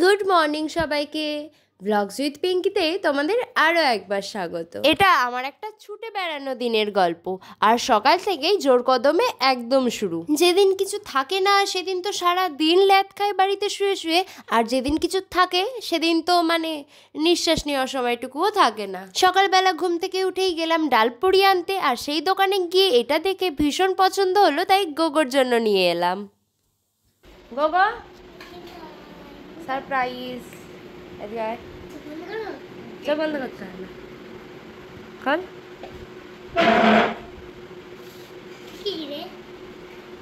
Good morning সবাইকে। Blogs with পিঙ্কিতে তোমাদের আরও একবার স্বাগত। এটা আমার একটা ছুটে বেড়ানো দিনের গল্প, আর সকাল থেকেই জোর কদমে একদম শুরু। যেদিন কিছু থাকে না সেদিন তো সারা দিন ল্যাদ খায় বাড়িতে শুয়ে শুয়ে, আর যেদিন কিছু থাকে সেদিন তো নিঃশ্বাস নেওয়ার সময়টুকুও থাকে না। সকালবেলা ঘুম থেকে উঠেই গেলাম ডালপুরি আনতে, আর সেই দোকানে গিয়ে এটা দেখে ভীষণ পছন্দ হলো, তাই গোগোর জন্য নিয়ে এলাম। গোগো সারপ্রাইজ। বন্ধ করতে হবে না।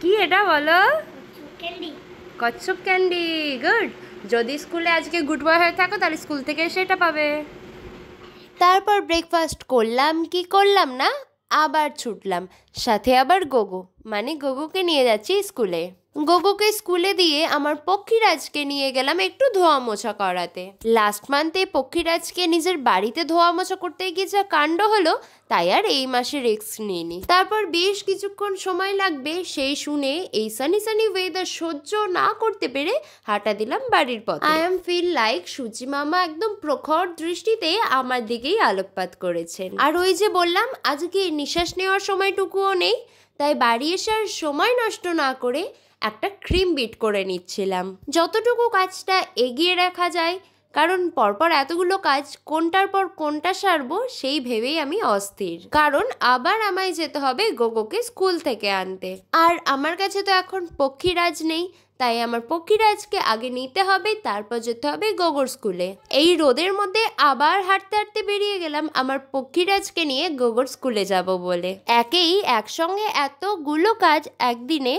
কি এটা বলো? কচ্ছপ ক্যান্ডি। গুড। যদি স্কুলে আজকে গুড বয় হয়ে থাকো তাহলে স্কুল থেকে এসে এটা পাবে। তারপর ব্রেকফাস্ট করলাম কি করলাম না, আবার ছুটলাম, সাথে আবার গোগো, গোগোকে নিয়ে যাচ্ছি স্কুলে। গোগোকে স্কুলে দিয়ে আমার পক্ষীরাজকে নিয়ে গেলাম একটু ধোয়া মোছা করাতে। লাস্ট মান্থে পক্ষীরাজকে নিজের বাড়িতে ধোয়া মোছা করতে গিয়ে যা কাণ্ড হলো, তাই আর এই মাসে রিস্ক নিইনি। তারপর বেশ কিছুক্ষণ সময় লাগবে সেই শুনে এই সানি সানি ওয়েদার সহ্য না করতে পেরে হাঁটা দিলাম বাড়ির পথে। আই এম ফিল লাইক সূচি মামা একদম প্রখর দৃষ্টিতে আমার দিকেই আলোকপাত করেছেন। আর ওই যে বললাম আজকে নিঃশ্বাস নেওয়ার সময়টুকুও নেই, তাই বাড়ি আসার সময় নষ্ট না করে একটা ক্রিম বিট করে নিচ্ছিলাম, যতটুকু কাজটা এগিয়ে রাখা যায়। কারণ পরপর এতগুলো কাজ কোনটার পর কোনটা সারবো সেই ভেবেই আমি অস্থির। কারণ আবার আমায় যেতে হবে গোগোকে স্কুল থেকে আনতে, আর আমার কাছে তো এখন পক্ষীরাজ নেই, তাই আমার পক্ষীরাজকে আগে নিতে হবে, তারপর যেতে হবে গোগোর স্কুলে। এই রোদের মধ্যে আবার হাঁটতে হাঁটতে বেরিয়ে গেলাম আমার পক্ষীরাজকে নিয়ে গোগোর স্কুলে যাব বলে। একসঙ্গে এতগুলো কাজ একদিনে,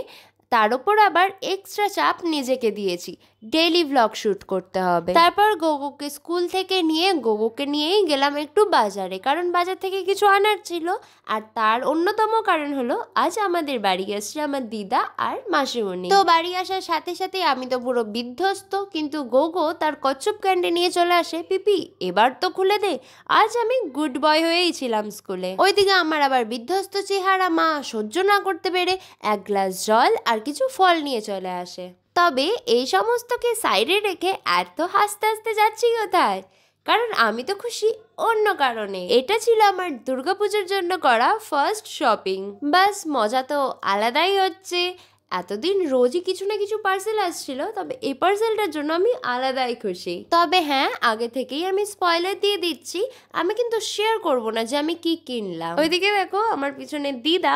তার উপর আবার এক্সট্রা চাপ নিজেকে দিয়েছি, ডেইলি ভ্লগ শ্যুট করতে হবে। তারপর গোগোকে স্কুল থেকে নিয়ে গোগোকে নিয়েই গেলাম একটু বাজারে, কারণ বাজার থেকে কিছু আনার ছিল। আর তার অন্যতম কারণ হলো আজ আমাদের বাড়ি আসছে আমার দিদা আর মাসিমণি। তো বাড়ি আসার সাথে সাথে আমি তো পুরো বিধ্বস্ত, কিন্তু গোগো তার কচ্ছপ ক্যান্ডি নিয়ে চলে আসে, পিপি এবার তো খুলে দে। আজ আমি গুড বয় হয়েই ছিলাম স্কুলে। ওইদিকে আমার আবার বিধ্বস্ত চেহারা মা সহ্য না করতে পেরে এক গ্লাস জল আর কিছু ফল নিয়ে চলে আসে। তবে এই সমস্তকে সাইডে রেখে এত হাসতে হাসতে যাচ্ছি কোথায়? কারণ আমি তো খুশি অন্য কারণে। এটা ছিল আমার দুর্গাপুজোর জন্য করা ফার্স্ট শপিং। বাস মজা তো আলাদাই হচ্ছে। এতদিন রোজই কিছু না কিছু পার্সেল আসছিল, তবে এই পার্সেলটার জন্য আমি আলাদাই খুশি। তবে হ্যাঁ, আগে থেকেই আমি স্পয়লার দিয়ে দিচ্ছি, আমি কিন্তু শেয়ার করব না যে আমি কি কিনলাম। ওইদিকে দেখো আমার পিছনে দিদা,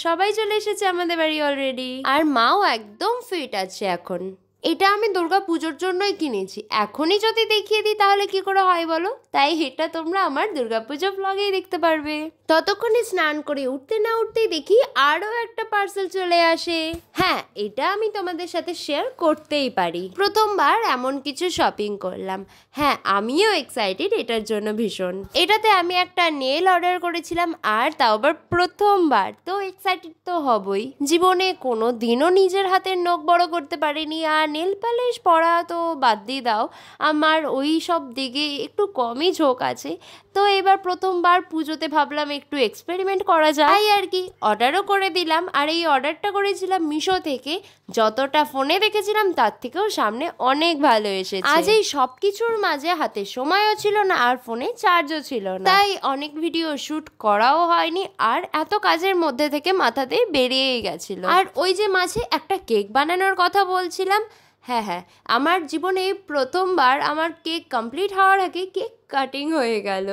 সবাই চলে এসেছে আমাদের বাড়ি অলরেডি, আর মাও একদম ফিট আছে এখন। এটা আমি দুর্গা পুজোর জন্যই কিনেছি, এখনই যদি দেখিয়ে দিই তাহলে কি করে হয় বলো? তাই এটা তোমরা আমার দুর্গাপুজো ব্লগেই দেখতে পারবে। ততক্ষণে স্নান করে উঠতে না উঠতেই দেখি আরও একটা পার্সেল চলে আসে। হ্যাঁ, এটা আমি তোমাদের সাথে শেয়ার করতেই পারি, প্রথমবার এমন কিছু শপিং করলাম। হ্যাঁ, আমিও এক্সাইটেড এটার জন্য ভীষণ। এটাতে আমি একটা নেল অর্ডার করেছিলাম, আর তাও আবার প্রথমবার, তো এক্সাইটেড তো হবই। জীবনে কোনো দিনও নিজের হাতের নখ বড় করতে পারিনি, আর নেল পালিশ পরা তো বাদ দিয়ে দাও, আমার ওই সব দিকে একটু কমই ঝোঁক আছে। তো এবার প্রথমবার পুজোতে ভাবলাম একটু এক্সপেরিমেন্ট করা যায় আর কি, অর্ডারও করে দিলাম। আর এই অর্ডারটা করেছিলাম মিশো থেকে, যতটা ফোনে দেখেছিলাম তার থেকেও সামনে অনেক ভালো এসেছে। আজ এই সব কিছুর মাঝে হাতে সময়ও ছিল না, আর ফোনে চার্জও ছিল না, তাই অনেক ভিডিও শ্যুট করাও হয়নি, আর এত কাজের মধ্যে থেকে মাথাতে বেরিয়েই গেছিল। আর ওই যে মাঝে একটা কেক বানানোর কথা বলছিলাম, হ্যাঁ, আমার জীবনে প্রথমবার আমার কেক কমপ্লিট হওয়ার আগে কেক কাটিং হয়ে গেল।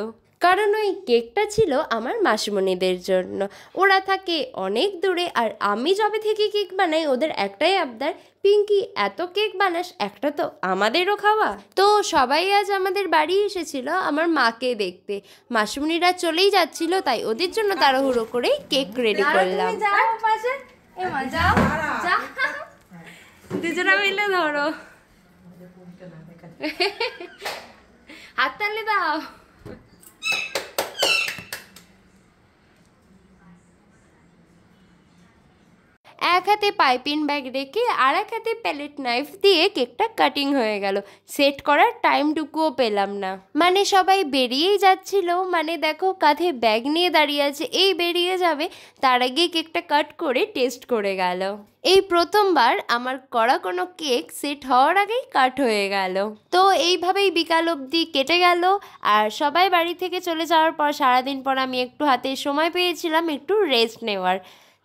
কারণ ওই কেকটা ছিল আমার মাসিমণিদের জন্য, ওরা থাকে অনেক দূরে, আর আমি যবে থেকে কেক বানাই ওদের একটাই আবদার, পিঙ্কি এত কেক বানাস, একটা তো আমাদেরও খাওয়া। তো সবাই আজ আমাদের বাড়ি এসেছিল আমার মাকে দেখতে, মাসিমণিরা চলেই যাচ্ছিল, তাই ওদের জন্য তাড়াহুড়ো করে কেক রেডি করলাম। দুজনা মিলে ধরো, হাত তালে দাও। এক এক হাতে পাইপিং ব্যাগ রেখে আর এক হাতে প্যালেট নাইফ দিয়ে কেকটা কাটিং হয়ে গেল। সেট করার টাইমটুকুও পেলাম না। মানে সবাই বেরিয়েই যাচ্ছিল, মানে দেখো কাঁধে ব্যাগ নিয়ে দাঁড়িয়ে আছে, এই বেরিয়ে যাবে, তার আগেই কেকটা কাট করে টেস্ট করে গেল। এই প্রথমবার আমার করা কোনো কেক সেট হওয়ার আগেই কাট হয়ে গেল। তো এইভাবেই বিকাল অবধি কেটে গেল। আর সবাই বাড়ি থেকে চলে যাওয়ার পর সারাদিন পর আমি একটু হাতে সময় পেয়েছিলাম একটু রেস্ট নেওয়ার।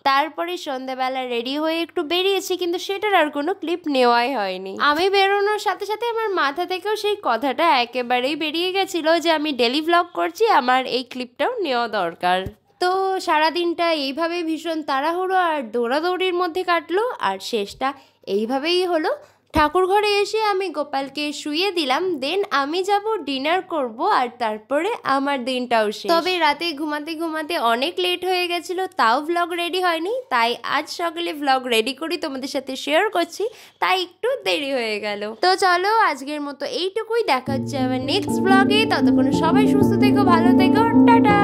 তারপরে সন্ধ্যাবেলা রেডি হয়ে একটু বেরিয়েছি, কিন্তু সেটার আর কোনো ক্লিপ নেওয়াই হয়নি। আমি বেরোনোর সাথে সাথে আমার মাথা থেকেও সেই কথাটা একেবারেই বেরিয়ে গেছিলো যে আমি ডেলি ভ্লগ করছি, আমার এই ক্লিপটাও নেওয়া দরকার। তো সারাদিনটা এইভাবে ভীষণ তাড়াহুড়ো আর দৌড়াদৌড়ির মধ্যে কাটলো, আর শেষটা এইভাবেই হলো। ঠাকুর ঘরে এসে আমি গোপালকে শুইয়ে দিলাম, দেন আমি যাব ডিনার করব, আর তারপরে আমার দিনটাও শেষ। তবে রাতে ঘুমাতে ঘুমাতে অনেক লেট হয়ে গেছিলো, তাও ভ্লগ রেডি হয়নি, তাই আজ সকালে ভ্লগ রেডি করি তোমাদের সাথে শেয়ার করছি, তাই একটু দেরি হয়ে গেল। তো চলো আজকের মতো এইটুকুই, দেখা হচ্ছে আবার নেক্সট ভ্লগে। ততক্ষণ সবাই সুস্থ থেকো, ভালো থেকো, টাটা।